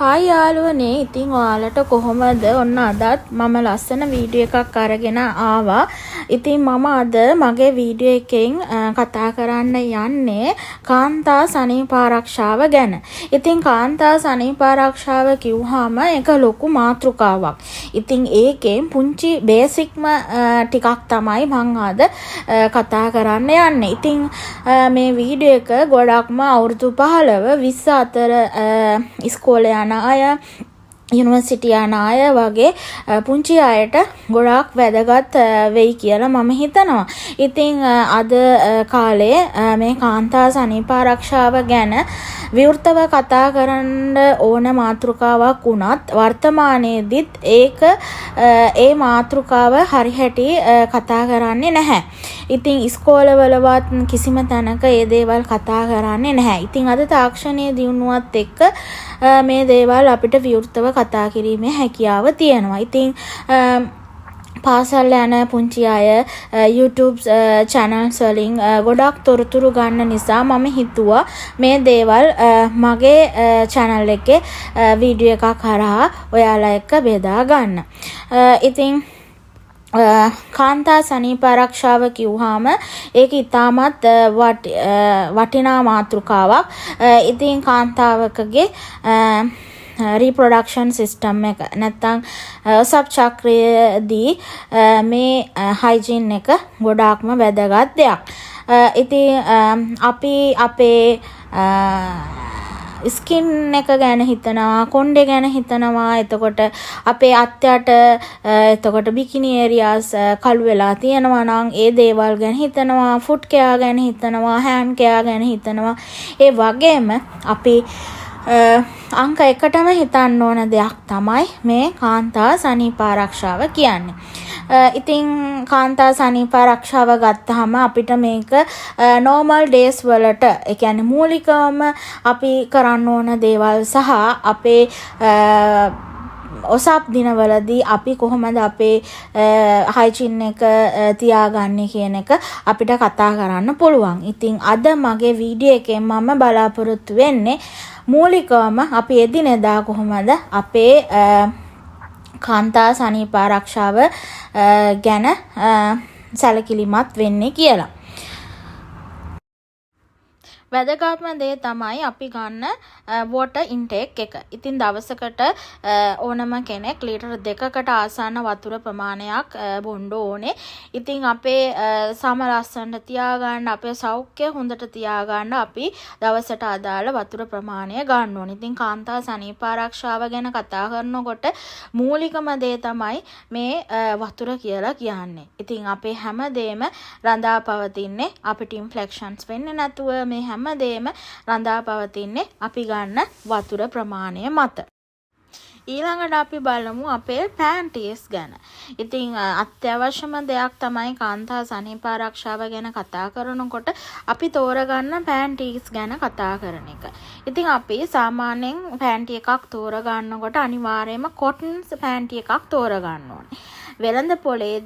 Hi යාළුවනේ, ඉතින් ඔයාලට කොහොමද? ඔන්න අදත් මම ලස්සන වීඩියෝ එකක් අරගෙන ආවා. ඉතින් මම අද මගේ වීඩියෝ එකෙන් කතා කරන්න යන්නේ කාන්තා සනීප ආරක්ෂාව ගැන. ඉතින් කාන්තා සනීප ආරක්ෂාව කිව්වහම ඒක ලොකු මාතෘකාවක්. ඉතින් ඒකෙන් පුංචි බේසික්ම ටිකක් තමයි මම අද කතා කරන්න යන්නේ. ඉතින් මේ වීඩියෝ එක ගොඩක්ම අවුරුදු 15 20 අතර ඉස්කෝලේ යන අය, යුනිවර්සිටි යන අය වගේ පුංචි අයට ගොඩාක් වැදගත් වෙයි කියලා මම හිතනවා. ඉතින් අද කාලේ මේ කාන්තා සනීප ආරක්ෂාව ගැන විවෘතව කතා කරන්න ඕන මාතෘකාවක් වුණත් වර්තමානයේදීත් ඒක ඒ මාතෘකාව හරිහැටි කතා කරන්නේ නැහැ. ඉතින් ඉස්කෝලවලවත් කිසිම තැනක ඒ දේවල් කතා කරන්නේ නැහැ. ඉතින් අද තාක්ෂණයේ දියුණුවත් එක්ක මේ දේවල් අපිට විවෘතව කතා කිරීමේ හැකියාව තියෙනවා. ඉතින් පාසල් යන පුංචි අය YouTube channels වලින් ගොඩක් තොරතුරු ගන්න නිසා මම හිතුවා මේ දේවල් මගේ channel එකේ වීඩියෝ එකක් කරා ඔයාලා එක්ක බෙදා ගන්න. ඉතින් කාන්තා සනීප ආරක්ෂාව කිව්වහම ඒක ඉතාමත් වටිනා මාතෘකාවක්. ඉතින් කාන්තාවකගේ reproduction system එක නැත්තම් ඔසප් චක්‍රයේදී මේ hygiene එක ගොඩාක්ම වැදගත් දෙයක්. ඉතින් අපි අපේ ස්කින් එක ගැන හිතනවා, කොණ්ඩේ ගැන හිතනවා, එතකොට අපේ අත්යට එතකොට බිකිනි ඒරියාස් කළු වෙලා තියෙනවා නම් ඒ දේවල් ගැන හිතනවා, ෆුට් කෙයා ගැන හිතනවා, හෑන්ඩ් කෙයා ගැන හිතනවා. ඒ වගේම අපි අංක එකටම හිතන්න ඕන දෙයක් තමයි මේ කාන්තා සනීප ආරක්ෂාව කියන්නේ. ඉතින් කාන්තා සනීප ආරක්ෂාව ගත්තාම අපිට මේක normal days වලට, ඒ කියන්නේ මූලිකවම අපි කරන්න ඕන දේවල් සහ අපේ ඔසප් දිනවලදී අපි කොහොමද අපේ hygiene එක තියාගන්නේ කියන එක අපිට කතා කරන්න පුළුවන්. ඉතින් අද මගේ වීඩියෝ එකෙන් මම බලාපොරොත්තු වෙන්නේ මූලිකවම අපි එදිනෙදා කොහොමද අපේ කාන්තා සනීප ආරක්ෂාව ගැන සැලකිලිමත් වෙන්නේ කියලා. වැදගත්ම දේ තමයි අපි ගන්න water intake එක. ඉතින් දවසකට ඕනම කෙනෙක් ලීටර් 2කට ආසන්න වතුර ප්‍රමාණයක් බොන්න ඕනේ. ඉතින් අපේ සම ලස්සනට තියාගන්න, අපේ සෞඛ්‍ය හොඳට තියාගන්න අපි දවසට අදාළ වතුර ප්‍රමාණය ගන්න ඕනේ. ඉතින් කාන්තා සනීප ආරක්ෂාව ගැන කතා කරනකොට මූලිකම දේ තමයි මේ වතුර කියලා කියන්නේ. ඉතින් අපේ හැමදේම රඳා පවතින්නේ අපිට ඉන්ෆෙක්ෂන්ස් වෙන්නේ නැතුව, මේ හැමදේම රඳා පවතින්නේ අපි ගන්න වතුර ප්‍රමාණය මත. ඊළඟට අපි බලමු අපේ පැන්ටිස් ගැන. ඉතින් අත්‍යවශ්‍යම දෙයක් තමයි කාන්තා සනීප ආරක්ෂාව ගැන කතා කරනකොට අපි තෝරගන්න පැන්ටිස් ගැන කතා කරන එක. ඉතින් අපි සාමාන්‍යයෙන් පැන්ටි එකක් තෝරගන්නකොට අනිවාර්යයෙන්ම කොටන් පැන්ටි එකක් තෝරගන්න ඕනේ. වෙළඳ පොලේ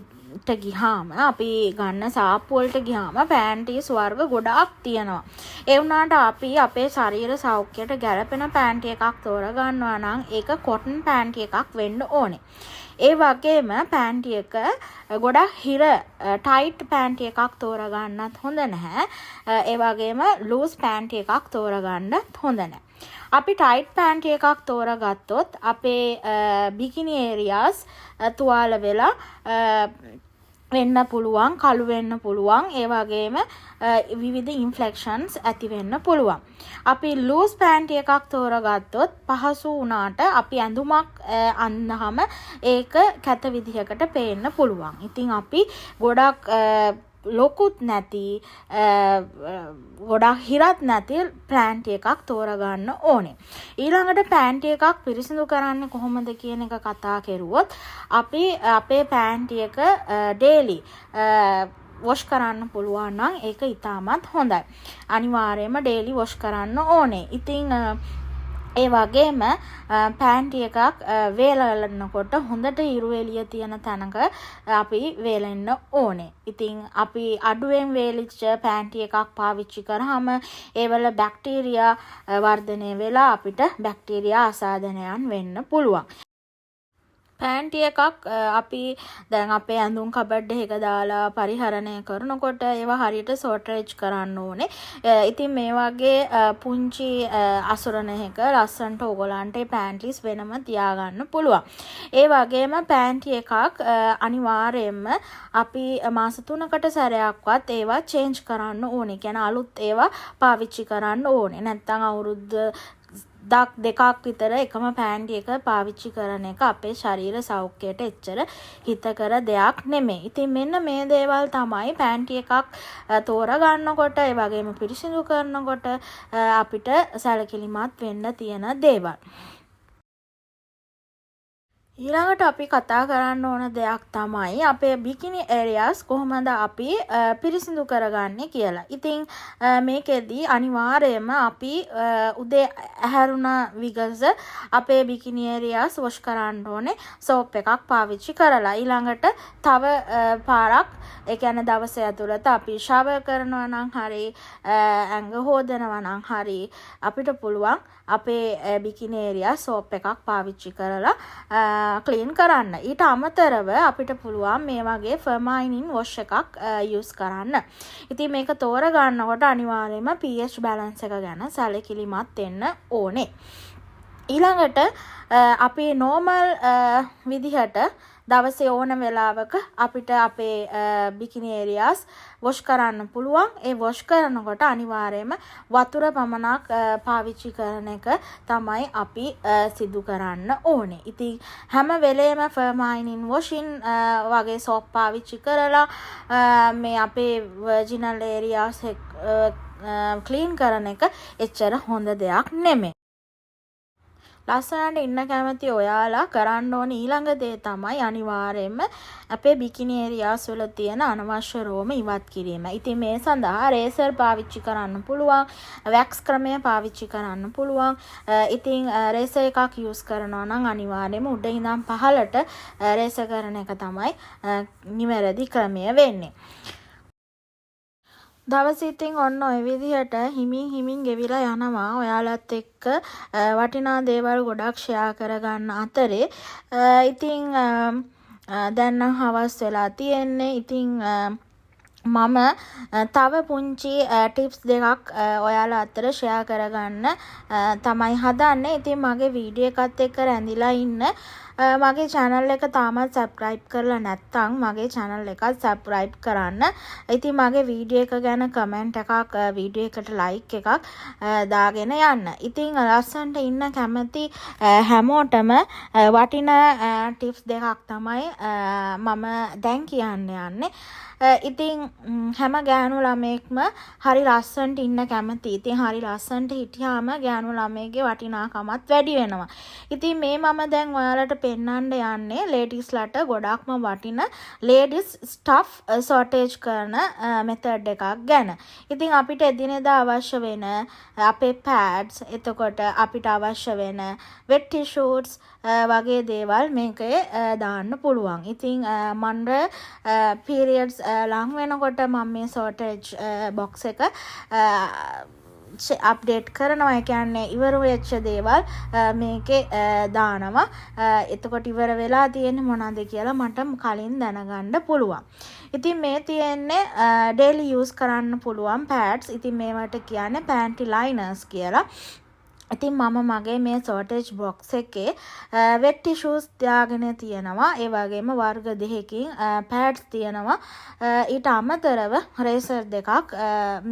ගිහාම අපි ගන්න සාප්පු වලට ගිහාම පැන්ටිස් වර්ග ගොඩාක් තියෙනවා. ඒ වුණාට අපි අපේ ශරීර සෞඛ්‍යයට ගැළපෙන පැන්ටි එකක් තෝරගන්නවා නම් ඒක කොටන් පැන්ටි එකක් වෙන්න ඕනේ. ඒ වගේම පැන්ටි එක ගොඩක් හිර ටයිට් පැන්ටි එකක් තෝරගන්නත් හොඳ නැහැ. ඒ වගේම ලූස් පැන්ටි එකක් තෝරගන්නත් හොඳ නැහැ. අපි ටයිට් පැන්ටි එකක් තෝරගත්තොත් අපේ බිකිනි ඒරියාස් තුවාල වෙලා වෙන්න පුළුවන්, කළු වෙන්න පුළුවන්, ඒ වගේම විවිධ ඉන්ෆෙක්ෂන්ස් ඇති වෙන්න පුළුවන්. අපි ලූස් පැන්ටි එකක් තෝරගත්තොත් පහසු වුණාට අපි ඇඳුමක් අඳිනහම ඒක කැත විදිහකට පේන්න පුළුවන්. ඉතින් අපි ගොඩක් ලොකුත් නැති, ගොඩක් හිරත් නැති පැන්ටි එකක් තෝරගන්න ඕනේ. ඊළඟට පැන්ටි එකක් පිරිසිදු කරන්නේ කොහොමද කියන එක කතා කරුවොත් අපි අපේ පැන්ටි එක ඩේලි වොෂ් කරන්න පුළුවන් නම් ඒක ඉතාමත් හොඳයි. අනිවාර්යයෙන්ම ඩේලි වොෂ් කරන්න ඕනේ. ඉතින් ඒ වගේම පෑන්ටි එකක් වේලනකොට හොඳට ඉරු එළිය තියෙන තැනක අපි වේලෙන්න ඕනේ. ඉතින් අපි අඩුවෙන් වේලිච්ච පෑන්ටි එකක් පාවිච්චි කරාම ඒවල බැක්ටීරියා වර්ධනය වෙලා අපිට බැක්ටීරියා ආසාදනයන් වෙන්න පුළුවන්. පෑන්ටි එකක් අපි දැන් අපේ ඇඳුම් කබඩ් එක දාලා පරිහරණය කරනකොට ඒවා හරියට සෝටරේජ් කරන්න ඕනේ. ඉතින් මේ වගේ පුංචි අසරණයක ලස්සන්ට ඕගොල්ලන්ට පෑන්ටිස් වෙනම තියාගන්න පුළුවන්. ඒ වගේම පෑන්ටි එකක් අනිවාර්යයෙන්ම අපි මාස 3කට සැරයක්වත් ඒවා චේන්ජ් කරන්න ඕනේ. කියන්නේ අලුත් ඒවා පාවිච්චි කරන්න ඕනේ. නැත්නම් අවුරුද්ද දෙකක් විතර එකම පෑන්ටි එක පාවිච්චි කරන එක අපේ ශරීර සෞඛ්‍යයට එච්චර හිතකර දෙයක් නෙමෙයි. ඉතින් මෙන්න මේ දේවල් තමයි පෑන්ටි එකක් තෝරගන්නකොට ඒ වගේම පිරිසිදු කරනකොට අපිට සැලකිලිමත් වෙන්න තියෙන දේවල්. ඊළඟට අපි කතා කරන්න ඕන දෙයක් තමයි අපේ බිකිනි ඒරියාස් කොහොමද අපි පිරිසිදු කරගන්නේ කියලා. ඉතින් මේකෙදී අනිවාර්යයෙන්ම අපි උදේ ඇහැරුණ විගස අපේ බිකිනි ඒරියාස් වොෂ් කරන්න ඕනේ සෝප් එකක් පාවිච්චි කරලා. ඊළඟට තව පාරක් ඒ කියන්නේ දවසේ ඇතුළත අපි ෂවර් කරනවා නම් හරි ඇඟ හොදනවා නම් හරි අපිට පුළුවන් අපේ බිකිනි ඒරියා සෝප් එකක් පාවිච්චි කරලා ක්ලීන් කරන්න. ඊට අමතරව අපිට පුළුවන් මේ වගේ ෆර්මයිනින් වොෂ් එකක් යූස් කරන්න. ඉතින් මේක තෝරගන්නකොට අනිවාර්යයෙන්ම pH බැලන්ස් එක ගැන සැලකිලිමත් වෙන්න ඕනේ. ඊළඟට අපි නෝමල් විදිහට දවසේ ඕන වෙලාවක අපිට අපේ බිකිනි ඒරියාස් වොෂ් කරන්න පුළුවන්. ඒ වොෂ් කරනකොට අනිවාර්යයෙන්ම වතුර පමණක් පාවිච්චි කරන එක තමයි අපි සිදු කරන්න ඕනේ. ඉතින් හැම වෙලේම ෆර්මයිනින් වොෂින් වගේ සෝප් පාවිච්චි කරලා මේ අපේ වර්ජිනල් ඒරියාස් ක්ලීන් කරන එක එච්චර හොඳ දෙයක් නෙමෙයි. ලස්සනට ඉන්න කැමති ඔයාලා කරන්න ඕන ඊළඟ දේ තමයි අනිවාර්යයෙන්ම අපේ බිකිනි ඒරියාස් වල තියෙන අනවශ්‍ය රෝම ඉවත් කිරීම. ඉතින් මේ සඳහා රේසර් පාවිච්චි කරන්න පුළුවන්, වැක්ස් ක්‍රමය පාවිච්චි කරන්න පුළුවන්. ඉතින් රේසර් එකක් යූස් කරනවා නම් අනිවාර්යයෙන්ම උඩ ඉඳන් පහළට රේසර් කරන එක තමයි නිවැරදි ක්‍රමය වෙන්නේ. දවස් ඉතින් ඔන්න ඔය විදිහට හිමින් ගෙවිලා යනවා. ඔයාලත් එක්ක වටිනා දේවල් ගොඩක් ෂෙයා කරගන්න අතරේ ඉතින් දැන් නම් හවස් වෙලා තියෙන්නේ. ඉතින් මම තව පුංචි ටිප්ස් දෙකක් ඔයාලා අතර ෂෙයා කරගන්න තමයි හදන්නේ. ඉතින් මගේ වීඩියෝ එකත් එක්ක රැඳිලා ඉන්න මගේ channel එක තාමත් subscribe කරලා නැත්නම් මගේ channel එකත් subscribe කරන්න. ඉතින් මගේ වීඩියෝ එක ගැන comment එකක් වීඩියෝ එකට like එකක් දාගෙන යන්න. ඉතින් ලස්සන්ට ඉන්න කැමති හැමෝටම වටිනා tips දෙකක් තමයි මම දැන් කියන්න යන්නේ. ඉතින් හැම ගෑනු ළමයෙක්ම හරි ලස්සනට ඉන්න කැමති. ඉතින් හරි ලස්සනට හිටියාම ගෑනු ළමයෙක්ගේ වටිනාකමත් වැඩි වෙනවා. ඉතින් මේ මම දැන් ඔයාලට පෙන්වන්න යන්නේ ලේඩිස්ලට ගොඩක්ම වටින ලේඩිස් ස්ටෆ් සෝටේජ් කරන මෙතඩ් එකක් ගැන. ඉතින් අපිට එදිනෙදා අවශ්‍ය වෙන අපේ පැඩ්ස්, එතකොට අපිට අවශ්‍ය වෙන වෙට් ටිෂූස් වගේ දේවල් මේකේ දාන්න පුළුවන්. ඉතින් මන්ට පීරියඩ්ස් ලං වෙනකොට මම මේ සෝටේජ් බොක්ස් එක අප්ඩේට් කරනවා. ඒ කියන්නේ ඉවර වෙච්ච දේවල් මේකේ දානවා. එතකොට ඉවර වෙලා තියෙන්නේ මොනවද කියලා මට කලින් දැනගන්න පුළුවන්. ඉතින් මේ තියෙන්නේ ඩේලි යූස් කරන්න පුළුවන් පැඩ්ස්. ඉතින් මේවට කියන්නේ පැන්ටි ලයිනර්ස් කියලා. ඉතින් මම මගේ මේ සෝටේජ් බොක්ස් එකේ වෙට් ටිෂූස් දාගෙන තියෙනවා. ඒ වගේම වර්ග දෙකකින් පැඩ්ස් තියෙනවා. ඊට අමතරව රේසර් දෙකක්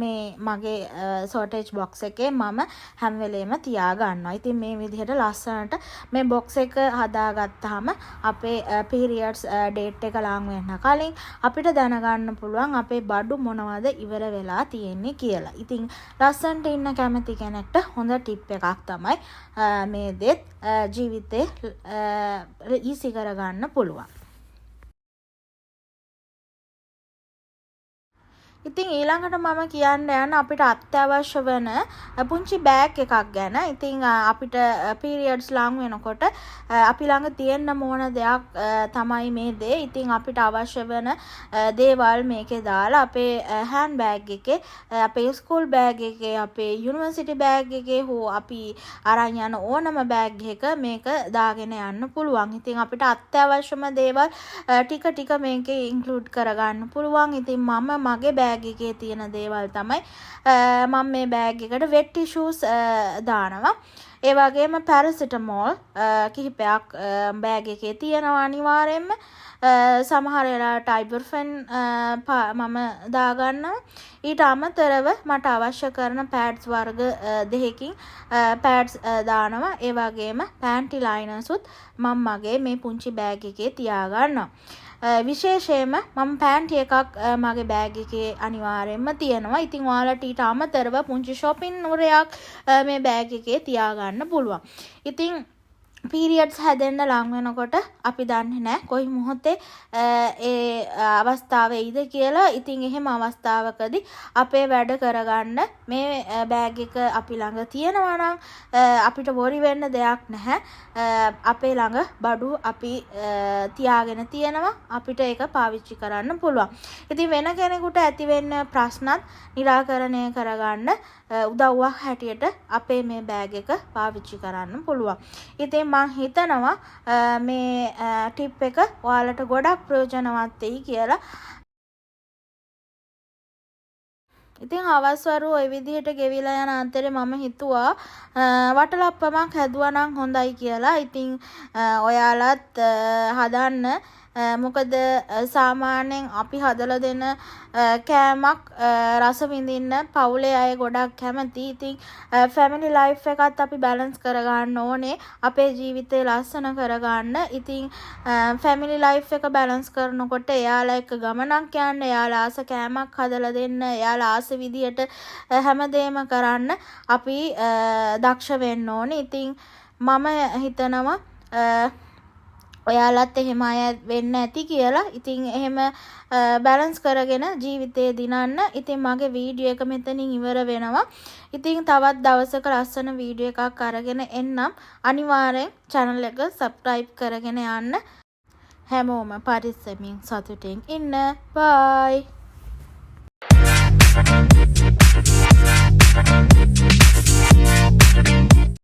මේ මගේ සෝටේජ් බොක්ස් එකේ මම හැම වෙලේම තියා ගන්නවා. ඉතින් මේ විදිහට ලස්සනට මේ බොක්ස් එක හදාගත්තාම අපේ පීරියඩ්ස් ඩේට් එක ලං වෙන්න කලින් අපිට දැනගන්න පුළුවන් අපේ බඩු මොනවද ඉවර වෙලා තියෙන්නේ කියලා. ඉතින් ලස්සනට ඉන්න කැමති කෙනෙක්ට හොඳ ටිප් එකක් තමයි මේ දෙත් ජීවිතේ ඊසි කරගන්න පුළුවන්. ඉතින් ඊළඟට මම කියන්න යන අපිට අත්‍යවශ්‍ය වෙන පුංචි බෑග් එකක් ගැන. ඉතින් අපිට පීරියඩ්ස් ලඟ වෙනකොට අපි ළඟ තියෙන්න ඕන දෙයක් තමයි මේ දේ. ඉතින් අපිට අවශ්‍ය වෙන දේවල් මේකේ දාලා අපේ හෑන්ඩ් බෑග් එකේ, අපේ ස්කූල් බෑග් එකේ, අපේ යුනිවර්සිටි බෑග් එකේ හෝ අපි අරන් යන ඕනම බෑග් එක මේක දාගෙන යන්න පුළුවන්. ඉතින් අපිට අත්‍යවශ්‍යම දේවල් ටික ටික මේකේ ඉන්ක්ලූඩ් කරගන්න පුළුවන්. ඉතින් මම මගේ බෑග් එකේ තියෙන දේවල් තමයි මම මේ බෑග් එකට වෙට් ටිෂූස් දානවා. ඒ වගේම පැරසිටමෝල් කිහිපයක් බෑග් එකේ තියෙනවා අනිවාර්යයෙන්ම. සමහර වෙලාවට අයිබර්ෆෙන් මම දාගන්නවා. ඊට අමතරව මට අවශ්‍ය කරන පෑඩ්ස් වර්ග දෙකකින් පෑඩ්ස් දානවා. ඒ වගේම පැන්ටි ලයිනර්ස් උත් මම මගේ මේ පුංචි බෑග් එකේ තියාගන්නවා. විශේෂයෙන්ම මම පැන්ටි එකක් මගේ බෑග් එකේ අනිවාර්යයෙන්ම තියෙනවා. ඉතින් ඔයාලට ඊට අමතරව පුංචි shopping නුරයක් මේ බෑග් එකේ තියාගන්න පුළුවන්. ඉතින් පීරියඩ්ස් හැදෙන්න ලං වෙනකොට අපි දන්නේ නැහැ කොයි මොහොතේ ඒ අවස්ථාව එයිද කියලා. ඉතින් එහෙම අවස්ථාවකදී අපේ වැඩ කරගන්න මේ බෑග් එක අපි ළඟ තියෙනවා නම් අපිට worry වෙන්න දෙයක් නැහැ. අපේ ළඟ බඩු අපි තියාගෙන තියෙනවා. අපිට ඒක පාවිච්චි කරන්න පුළුවන්. ඉතින් වෙන කෙනෙකුට ඇති වෙන්න ප්‍රශ්නත් निराකරණය කරගන්න උදව්වක් හැටියට අපේ මේ බෑග් එක පාවිච්චි කරන්න පුළුවන්. ඉතින් මම හිතනවා මේ ටිප් එක ඔයාලට ගොඩක් ප්‍රයෝජනවත් වෙයි කියලා. ඉතින් හවස් වරු ওই විදිහට ගෙවිලා යන අතරේ මම හිතුවා වටලප්පමක් හැදුවා නම් හොඳයි කියලා. ඉතින් ඔයාලත් හදන්න. මොකද සාමාන්‍යයෙන් අපි හදලා දෙන කෑමක් රස විඳින්න පවුලේ අය ගොඩක් කැමති. ඉතින් ෆැමිලි ලයිෆ් එකත් අපි බැලන්ස් කරගන්න ඕනේ. අපේ ජීවිතේ ලස්සන කරගන්න. ඉතින් ෆැමිලි ලයිෆ් එක බැලන්ස් කරනකොට එයාලා එක්ක ගමනක් යන්න, එයාලා ආස කෑමක් හදලා දෙන්න, එයාලා ආස විදියට හැමදේම කරන්න අපි දක්ෂ වෙන්න ඕනේ. ඉතින් මම හිතනවා ඔයාලත් එහෙම අය වෙන්න ඇති කියලා. ඉතින් එහෙම බැලන්ස් කරගෙන ජීවිතේ දිනන්න. ඉතින් මගේ වීඩියෝ එක මෙතනින් ඉවර වෙනවා. ඉතින් තවත් දවසක ලස්සන වීඩියෝ එකක් අරගෙන එන්නම්. අනිවාර්යෙන් channel එක subscribe කරගෙන යන්න. හැමෝම පරිස්සමින් සතුටින් ඉන්න. bye.